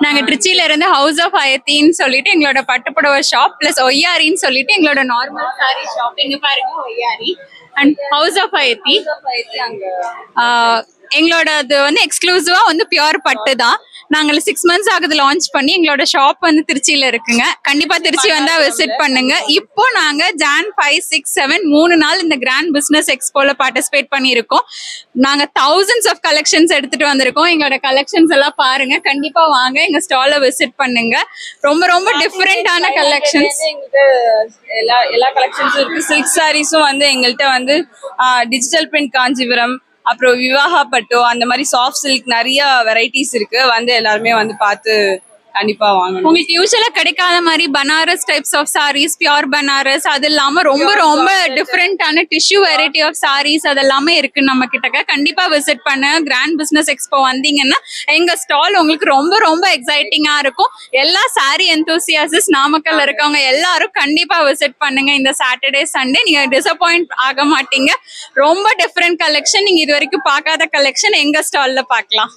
நாங்க திருச்சியில இருந்து ஹவுஸ் ஆஃப் அயத்தின்னு சொல்லிட்டு எங்களோட பட்டுப்புடவை ஷாப் பிளஸ் ஒய்யாரின்னு சொல்லிட்டு எங்களோட நார்மல் சாரி ஷாப். இங்க பாருங்க ஒய்யாரி அண்ட் ஹவுஸ் ஆஃப் அயத்தி. எங்களோட அது வந்து எக்ஸ்க்ளூசிவா வந்து பியூர் பட்டு தான். நாங்க 6 months ஆகுது லான்ச் பண்ணி. எங்களோட ஷாப் வந்து திருச்சியில இருக்குங்க. கண்டிப்பா திருச்சி வந்தா விசிட் பண்ணுங்க. இப்போ நாங்க Jan 5, 6, 7 3 நாள் இந்த கிராண்ட் பிசினஸ் எக்ஸ்போல பார்ட்டிசிபேட் பண்ணியிருக்கோம். நாங்க thousands ஆஃப் கலெக்ஷன்ஸ் எடுத்துட்டு வந்திருக்கோம். எங்களோட கலெக்ஷன்ஸ் எல்லாம் பாருங்க. கண்டிப்பா வாங்க எங்க ஸ்டால விசிட் பண்ணுங்க. ரொம்ப ரொம்ப டிஃபரெண்டான கலெக்ஷன்ஸ். எல்லா கலெக்ஷன்ஸும் இருக்கு. சில்க் சாரீஸும் வந்து எங்கள்கிட்ட வந்து டிஜிட்டல் பிரிண்ட் காஞ்சிபுரம், அப்புறம் விவாகா பட்டு, அந்த மாதிரி சாஃப்ட் சில்க் நிறைய வெரைட்டிஸ் இருக்கு. வந்து எல்லாருமே வந்து பார்த்து கண்டிப்பா வாங்கணும். உங்களுக்கு யூஸ்வலா கிடைக்காத மாதிரி Banaras types of saris, pure Banaras, அது இல்லாம ரொம்ப ரொம்ப டிஃபரெண்டான டிஷ்யூ வெரைட்டி ஆஃப் சாரீஸ் அதெல்லாமே இருக்கு நம்ம கிட்ட. கண்டிப்பா விசிட் பண்ண. கிராண்ட் பிசினஸ் எக்ஸ்போ வந்தீங்கன்னா எங்க ஸ்டால் உங்களுக்கு ரொம்ப ரொம்ப எக்ஸைட்டிங்கா இருக்கும். எல்லா சாரி எந்தூசியாசிஸ்ட் நாமக்கல்ல இருக்கவங்க எல்லாரும் கண்டிப்பா விசிட் பண்ணுங்க. இந்த சாட்டர்டே சண்டே நீங்க டிசப்பாயிண்ட் ஆக மாட்டீங்க. ரொம்ப டிஃபரெண்ட் கலெக்ஷன், நீங்க இது வரைக்கும் பார்க்காத கலெக்ஷன் எங்க ஸ்டால்ல பார்க்கலாம்.